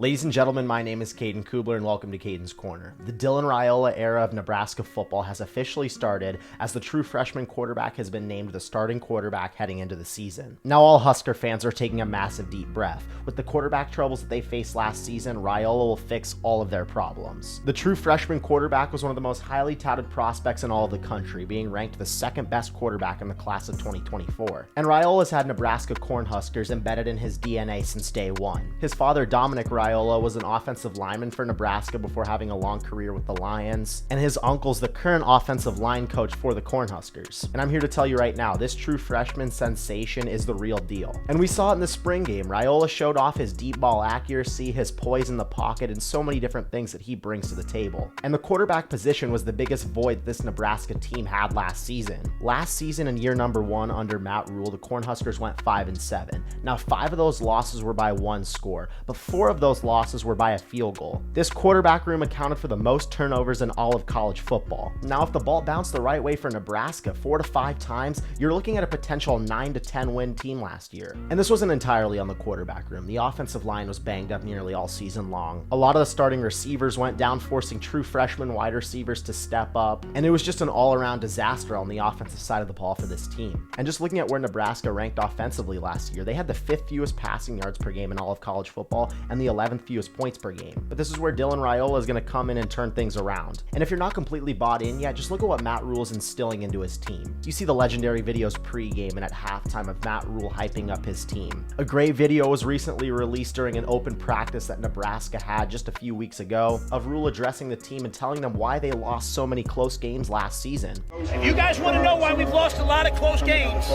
Ladies and gentlemen, my name is Caden Kubler and welcome to Caden's Corner. The Dylan Raiola era of Nebraska football has officially started as the true freshman quarterback has been named the starting quarterback heading into the season. Now all Husker fans are taking a massive deep breath. With the quarterback troubles that they faced last season, Raiola will fix all of their problems. The true freshman quarterback was one of the most highly touted prospects in all of the country, being ranked the second best quarterback in the class of 2024. And Raiola has had Nebraska Cornhuskers embedded in his DNA since day one. His father, Dominic Raiola, was an offensive lineman for Nebraska before having a long career with the Lions, and his uncle's the current offensive line coach for the Cornhuskers. And I'm here to tell you right now, this true freshman sensation is the real deal. And we saw it in the spring game. Raiola showed off his deep ball accuracy, his poise in the pocket, and so many different things that he brings to the table. And the quarterback position was the biggest void this Nebraska team had last season. Last season in year number one under Matt Rule, the Cornhuskers went 5-7. Now 5 of those losses were by one score, but 4 of those losses were by a field goal. This quarterback room accounted for the most turnovers in all of college football. Now, if the ball bounced the right way for Nebraska 4 to 5 times, you're looking at a potential 9 to 10 win team last year. And this wasn't entirely on the quarterback room. The offensive line was banged up nearly all season long. A lot of the starting receivers went down, forcing true freshman wide receivers to step up, and it was just an all-around disaster on the offensive side of the ball for this team. And just looking at where Nebraska ranked offensively last year, they had the 5th fewest passing yards per game in all of college football and the 11th fewest points per game. But this is where Dylan Raiola is going to come in and turn things around. And if you're not completely bought in yet, just look at what Matt Rule is instilling into his team. You see the legendary videos pre-game and at halftime of Matt Rule hyping up his team. A great video was recently released during an open practice that Nebraska had just a few weeks ago of Rule addressing the team and telling them why they lost so many close games last season. If you guys want to know why we've lost a lot of close games,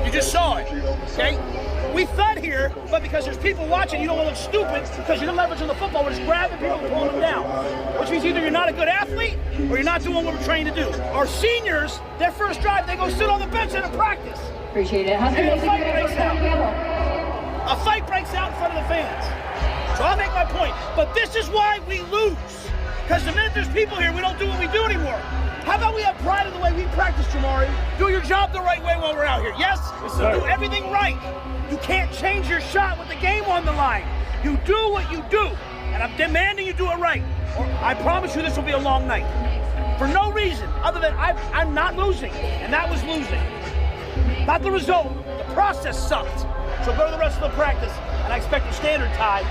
you just saw it, okay? We thud here, but because there's people watching, you don't want to look stupid because you're not leveraging the football. We're just grabbing people and pulling them down, which means either you're not a good athlete or you're not doing what we're trained to do. Our seniors, their first drive, they go sit on the bench at a practice. Appreciate it. And a fight breaks out. A fight breaks out in front of the fans. So I'll make my point. But this is why we lose. Because the minute there's people here, we don't do what we do anymore. How about we have pride in the way we practice, Jamari? Do your job the right way while we're out here. Yes? Do everything right. You can't change your shot with the game on the line. You do what you do, and I'm demanding you do it right. Or I promise you this will be a long night. For no reason other than I'm not losing, and that was losing. Not the result. The process sucked. So go to the rest of the practice, and I expect a standard, Ty.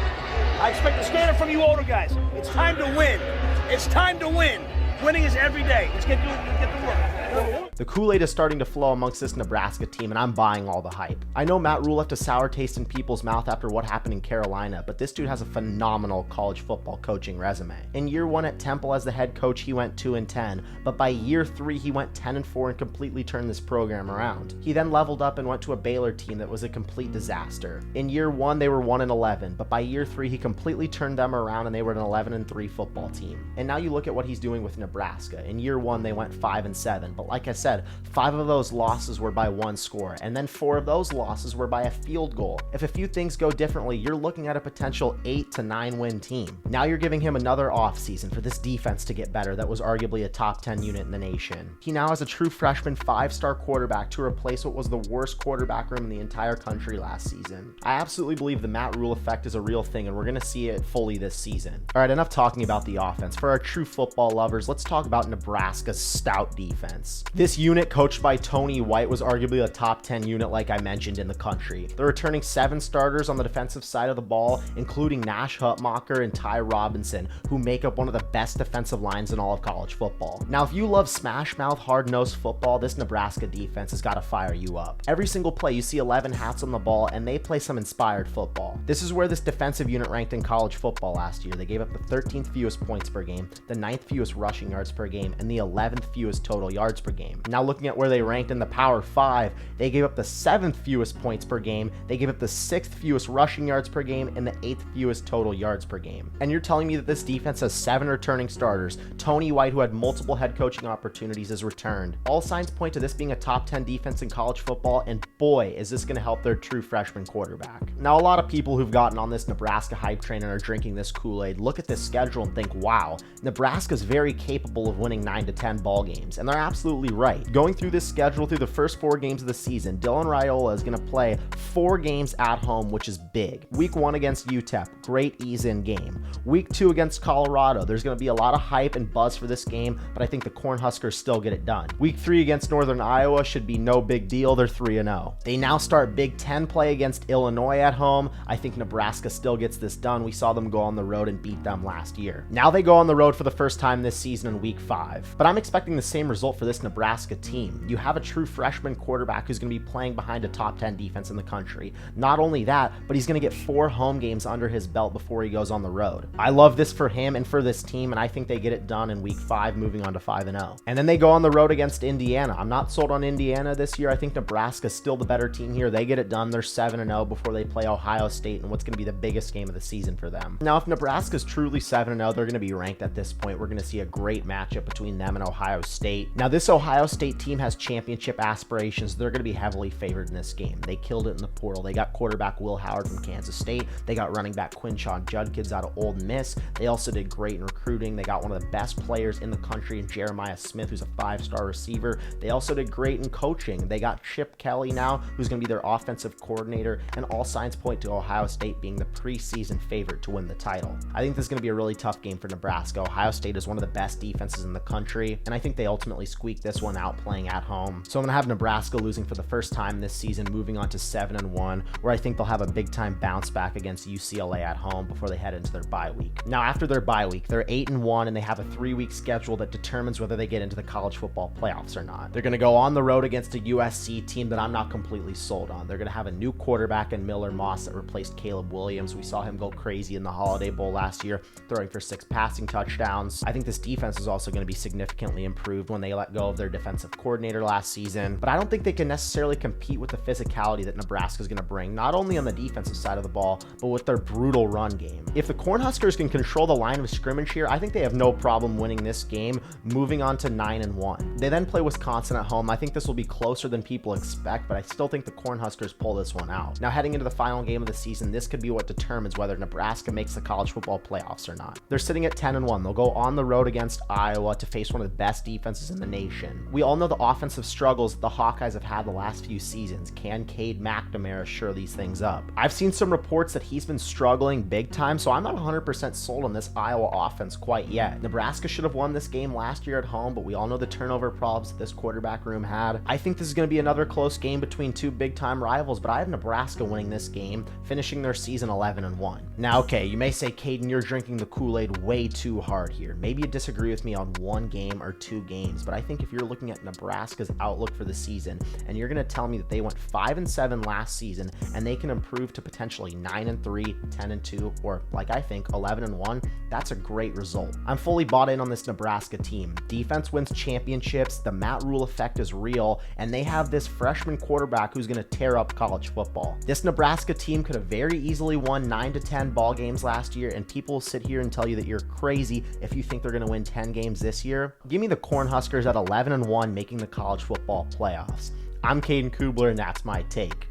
I expect a standard from you older guys. It's time to win. It's time to win. Winning is every day. Let's get to work. The Kool-Aid is starting to flow amongst this Nebraska team, and I'm buying all the hype. I know Matt Rule left a sour taste in people's mouth after what happened in Carolina, but this dude has a phenomenal college football coaching resume. In year 1 at Temple as the head coach, he went 2-10, but by year 3, he went 10-4 and completely turned this program around. He then leveled up and went to a Baylor team that was a complete disaster. In year 1, they were 1-11, but by year 3, he completely turned them around and they were an 11-3 football team. And now you look at what he's doing with Nebraska. In year 1, they went 5-7, but like I said, 5 of those losses were by one score, and then 4 of those losses were by a field goal. If a few things go differently, you're looking at a potential 8 to 9 win team. Now you're giving him another offseason for this defense to get better that was arguably a top 10 unit in the nation. He now has a true freshman 5-star quarterback to replace what was the worst quarterback room in the entire country last season. I absolutely believe the Matt Rule effect is a real thing, and we're going to see it fully this season. All right, enough talking about the offense. For our true football lovers, let's talk about Nebraska's stout defense. This unit, coached by Tony White, was arguably a top 10 unit like I mentioned in the country. They're returning 7 starters on the defensive side of the ball, including Nash Hutmacher and Ty Robinson, who make up one of the best defensive lines in all of college football. Now, if you love smash-mouth, hard-nosed football, this Nebraska defense has got to fire you up. Every single play, you see 11 hats on the ball, and they play some inspired football. This is where this defensive unit ranked in college football last year. They gave up the 13th fewest points per game, the 9th fewest rushing yards per game, and the 11th fewest total yards per game. Now looking at where they ranked in the Power 5, they gave up the 7th fewest points per game, they gave up the 6th fewest rushing yards per game, and the 8th fewest total yards per game. And you're telling me that this defense has 7 returning starters. Tony White, who had multiple head coaching opportunities, is returned. All signs point to this being a top 10 defense in college football, and boy, is this going to help their true freshman quarterback. Now, a lot of people people who've gotten on this Nebraska hype train and are drinking this Kool-Aid look at this schedule and think, wow, Nebraska's very capable of winning 9 to 10 ball games, and they're absolutely right. Going through this schedule through the first 4 games of the season, Dylan Raiola is going to play 4 games at home, which is big. Week 1 against UTEP, great ease-in game. Week 2 against Colorado, there's going to be a lot of hype and buzz for this game, but I think the Cornhuskers still get it done. Week 3 against Northern Iowa should be no big deal. They're 3-0. They now start Big Ten play against Illinois at home. I think Nebraska still gets this done. We saw them go on the road and beat them last year. Now they go on the road for the first time this season in week 5. But I'm expecting the same result for this Nebraska team. You have a true freshman quarterback who's going to be playing behind a top 10 defense in the country. Not only that, but he's going to get 4 home games under his belt before he goes on the road. I love this for him and for this team, and I think they get it done in week 5, moving on to 5-0. And then they go on the road against Indiana. I'm not sold on Indiana this year. I think Nebraska's still the better team here. They get it done. They're 7-0 before they play Ohio State in what's going to be the biggest game of the season for them. Now, if Nebraska's truly 7-0, they're going to be ranked at this point. We're going to see a great matchup between them and Ohio State. Now, this Ohio State team has championship aspirations. They're going to be heavily favored in this game. They killed it in the portal. They got quarterback Will Howard from Kansas State. They got running back Quinshon Judkins out of Ole Miss. They also did great in recruiting. They got one of the best players in the country in Jeremiah Smith, who's a 5-star receiver. They also did great in coaching. They got Chip Kelly now, who's going to be their offensive coordinator, and all signs point to Ohio State being the preseason favorite to win the title. I think this is going to be a really tough game for Nebraska. Ohio State is one of the best defenses in the country, and I think they ultimately squeak this one out playing at home. So I'm going to have Nebraska losing for the first time this season, moving on to 7-1, where I think they'll have a big-time bounce back against UCLA at home before they head into their bye week. Now, after their bye week, they're 8-1, and they have a 3-week schedule that determines whether they get into the college football playoffs or not. They're going to go on the road against a USC team that I'm not completely sold on. They're going to have a new quarterback in Miller Moss that replaced Caleb Williams. We saw him go crazy in the Holiday Bowl last year, throwing for 6 passing touchdowns. I think this defense is also going to be significantly improved when they let go of their defensive coordinator last season, but I don't think they can necessarily compete with the physicality that Nebraska is going to bring, not only on the defensive side of the ball, but with their brutal run game. If the Cornhuskers can control the line of scrimmage here, I think they have no problem winning this game, moving on to 9-1. They then play Wisconsin at home. I think this will be closer than people expect, but I still think the Cornhuskers pull this one out. Now, heading into the final game of the season, this could be what determines whether Nebraska makes the college football playoffs or not. They're sitting at 10-1. They'll go on the road against Iowa to face one of the best defenses in the nation. We all know the offensive struggles the Hawkeyes have had the last few seasons. Can Cade McNamara shore these things up? I've seen some reports that he's been struggling big time, so I'm not 100% sold on this Iowa offense quite yet. Nebraska should have won this game last year at home, but we all know the turnover problems that this quarterback room had. I think this is going to be another close game between 2 big-time rivals, but I have Nebraska winning this game, finishing their season 11-1. Now, okay, you may say, Caden, you're drinking the Kool-Aid way too hard here. Maybe you disagree with me on 1 game or 2 games, but I think if you're looking at Nebraska's outlook for the season, and you're going to tell me that they went 5-7 last season, and they can improve to potentially 9-3, 10-2, or like I think 11-1, that's a great result. I'm fully bought in on this Nebraska team. Defense wins championships, the Matt Rule effect is real, and they have this freshman quarterback who's going to tear up college football. This Nebraska team could have very easily won 9-10 ball games last year, and people will sit here and tell you that you're crazy if you think they're going to win 10 games this year. Give me the Cornhuskers at 11-1 making the college football playoffs. I'm Caden Kubler, and that's my take.